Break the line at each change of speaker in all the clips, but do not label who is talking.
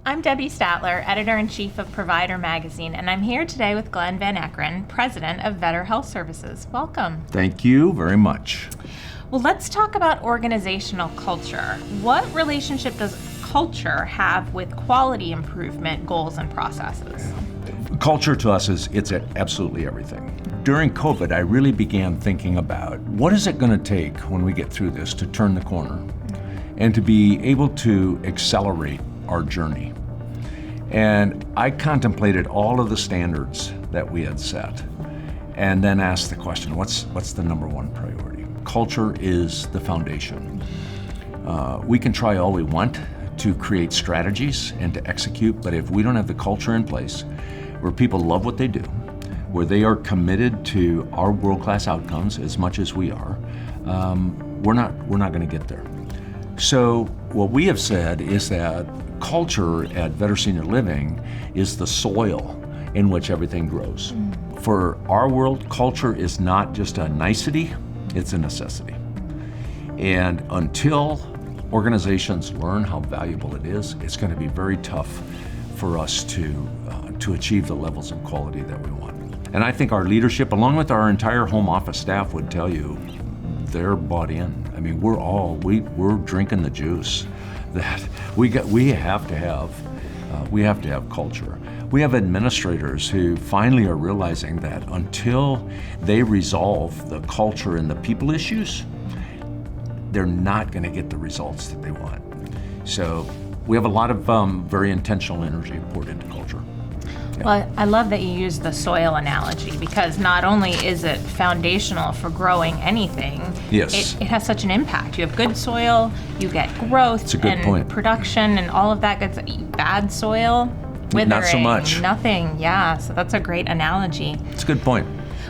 I'm Debbie Statler, Editor-in-Chief of Provider Magazine, and I'm here today with Glenn Van Ekeren, President of Vetter Health Services. Welcome.
Thank you very much.
Well, let's talk about organizational culture. What relationship does culture have with quality improvement goals and processes?
Culture to us it's absolutely everything. During COVID, I really began thinking about what is it going to take when we get through this to turn the corner and to be able to accelerate our journey. And I contemplated all of the standards that we had set and then asked the question, what's the number one priority? Culture is the foundation. We can try all we want to create strategies and to execute, but if we don't have the culture in place where people love what they do, where they are committed to our world-class outcomes as much as we are, we're not going to get there. So what we have said is that culture at Vetter Senior Living is the soil in which everything grows. For our world, culture is not just a nicety, it's a necessity. And until organizations learn how valuable it is, it's going to be very tough for us to achieve the levels of quality that we want. And I think our leadership, along with our entire home office staff, would tell you they're bought in. I mean, we're drinking the juice that we have to have culture. We have administrators who finally are realizing that until they resolve the culture and the people issues, they're not going to get the results that they want. So we have a lot of very intentional energy poured into culture. Yeah.
Well, I love that you use the soil analogy because not only is it foundational for growing anything,
yes,
it has such an impact. You have good soil, you get growth and production and all of that. Bad soil, withering,
not so much.
Nothing. Yeah, so that's a great analogy.
It's a good point.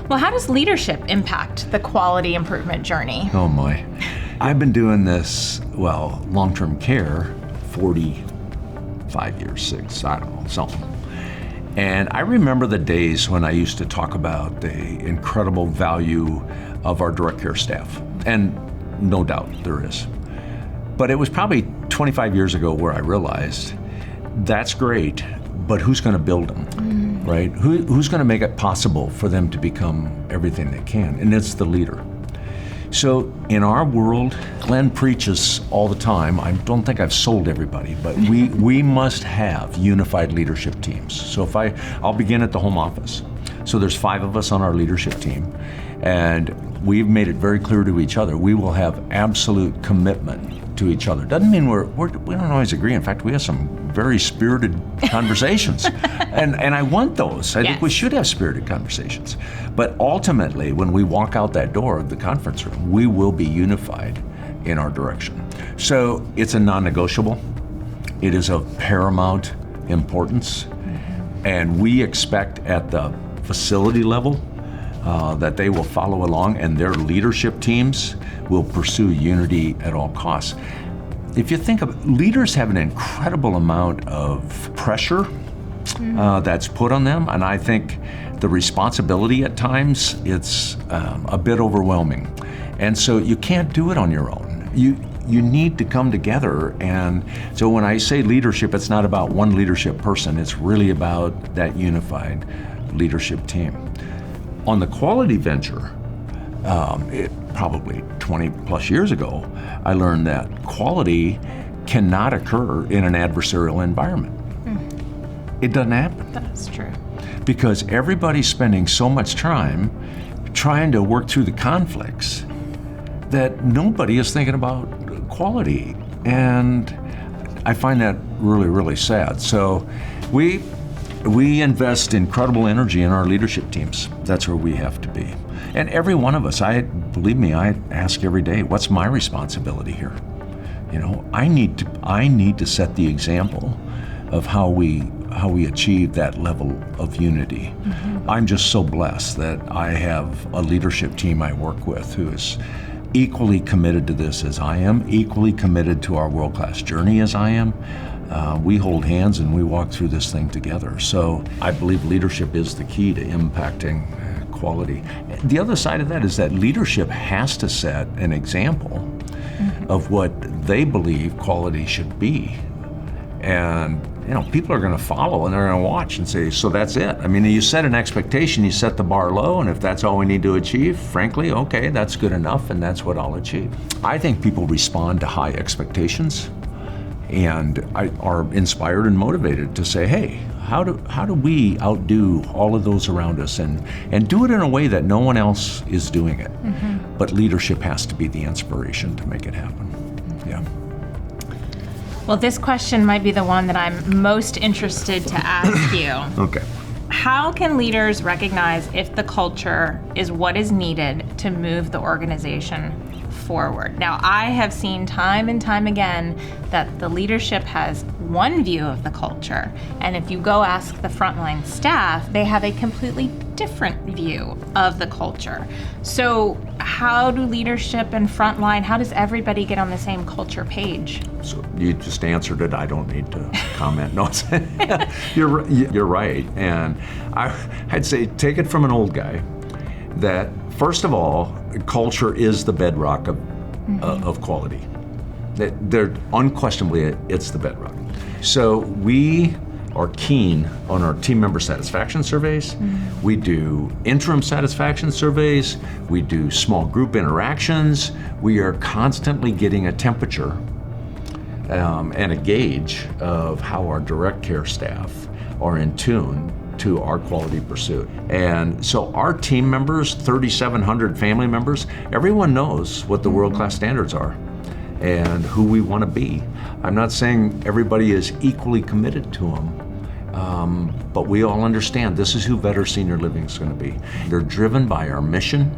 Well, how does leadership impact the quality improvement journey?
Oh my. I've been doing this, long-term care, 45 years, I don't know, something. And I remember the days when I used to talk about the incredible value of our direct care staff. And no doubt there is. But it was probably 25 years ago where I realized that's great, but who's going to build them, right? Who's going to make it possible for them to become everything they can? And it's the leader. So in our world, Glenn preaches all the time. I don't think I've sold everybody, but we must have unified leadership teams. So I'll begin at the home office. So there's 5 of us on our leadership team, and we've made it very clear to each other. We will have absolute commitment to each other. Doesn't mean we don't always agree. In fact, we have some very spirited conversations, and I want those. I think we should have spirited conversations. But ultimately, when we walk out that door of the conference room, we will be unified in our direction. So it's a non-negotiable. It is of paramount importance, and we expect at the facility level that they will follow along, and their leadership teams will pursue unity at all costs. If you think of it, leaders have an incredible amount of pressure that's put on them, and I think the responsibility at times, it's a bit overwhelming. And so you can't do it on your own. You need to come together, and so when I say leadership, it's not about one leadership person, it's really about that unified leadership team. On the quality venture, probably 20 plus years ago, I learned that quality cannot occur in an adversarial environment. It doesn't happen.
That's true.
Because everybody's spending so much time trying to work through the conflicts that nobody is thinking about quality. And I find that really, really sad. So we invest incredible energy in our leadership teams. That's where we have to be. And every one of us, believe me, I ask every day, what's my responsibility here? You know, I need to set the example of how we achieve that level of unity. I'm just so blessed that I have a leadership team I work with who is equally committed to this as I am, equally committed to our world-class journey as I am. We hold hands and we walk through this thing together. So I believe leadership is the key to impacting quality. The other side of that is that leadership has to set an example of what they believe quality should be. And people are going to follow and they're going to watch and say, so that's it. I mean, you set an expectation, you set the bar low, and if that's all we need to achieve, frankly, okay, that's good enough, and that's what I'll achieve. I think people respond to high expectations and are inspired and motivated to say, hey, how do we outdo all of those around us and do it in a way that no one else is doing it? Mm-hmm. But leadership has to be the inspiration to make it happen. Mm-hmm. Yeah.
Well, this question might be the one that I'm most interested to ask you.
Okay.
How can leaders recognize if the culture is what is needed to move the organization forward? Now, I have seen time and time again that the leadership has one view of the culture, and if you go ask the frontline staff, they have a completely different view of the culture. So how do leadership and frontline, how does everybody get on the same culture page?
So you just answered it. I don't need to comment. No, you're right. And I'd say take it from an old guy that, first of all, culture is the bedrock of quality. They're unquestionably, it's the bedrock. So we are keen on our team member satisfaction surveys. Mm-hmm. We do interim satisfaction surveys. We do small group interactions. We are constantly getting a temperature and a gauge of how our direct care staff are in tune to our quality pursuit. And so our team members, 3,700 family members, everyone knows what the world-class standards are and who we want to be. I'm not saying everybody is equally committed to them, but we all understand this is who Better Senior Living is going to be. They're driven by our mission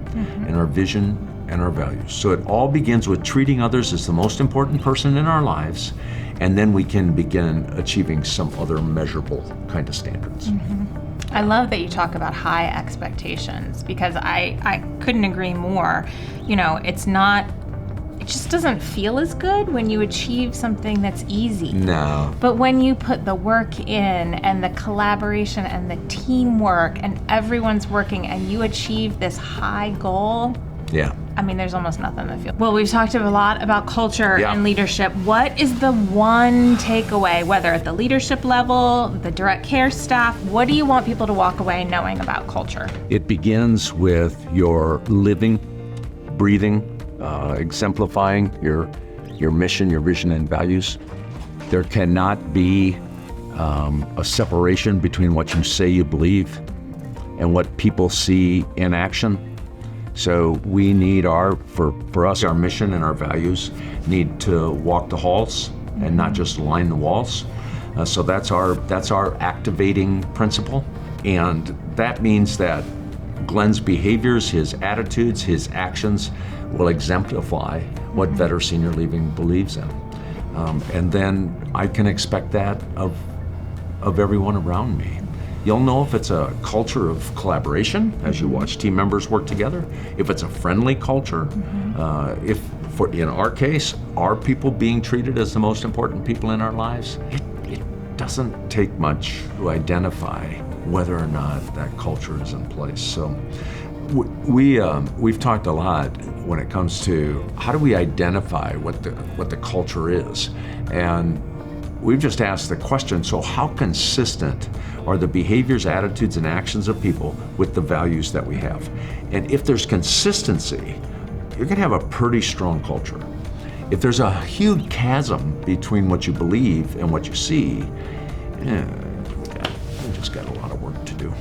and our vision and our values. So it all begins with treating others as the most important person in our lives, and then we can begin achieving some other measurable kind of standards.
Mm-hmm. I love that you talk about high expectations, because I couldn't agree more. It just doesn't feel as good when you achieve something that's easy.
No.
But when you put the work in and the collaboration and the teamwork and everyone's working and you achieve this high goal,
yeah.
I mean, there's almost nothing that feels. Well, we've talked a lot about culture and leadership. What is the one takeaway, whether at the leadership level, the direct care staff, what do you want people to walk away knowing about culture?
It begins with your living, breathing, exemplifying your mission, your vision, and values. There cannot be a separation between what you say you believe and what people see in action. So we need for us, our mission and our values need to walk the halls and not just line the walls. So that's our activating principle. And that means that Glenn's behaviors, his attitudes, his actions will exemplify what Better Senior Living believes in. And then I can expect that of everyone around me. You'll know if it's a culture of collaboration as you watch team members work together, if it's a friendly culture, in our case, are people being treated as the most important people in our lives? It doesn't take much to identify whether or not that culture is in place. So we've talked a lot when it comes to how do we identify what the culture is, and we've just asked the question, so how consistent are the behaviors, attitudes, and actions of people with the values that we have? And if there's consistency, you're gonna have a pretty strong culture. If there's a huge chasm between what you believe and what you see, we just got a lot of work to do.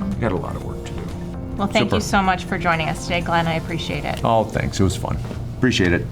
We got a lot of work to do.
Well, thank you so much for joining us today, Glenn. I appreciate it.
Oh, thanks. It was fun. Appreciate it.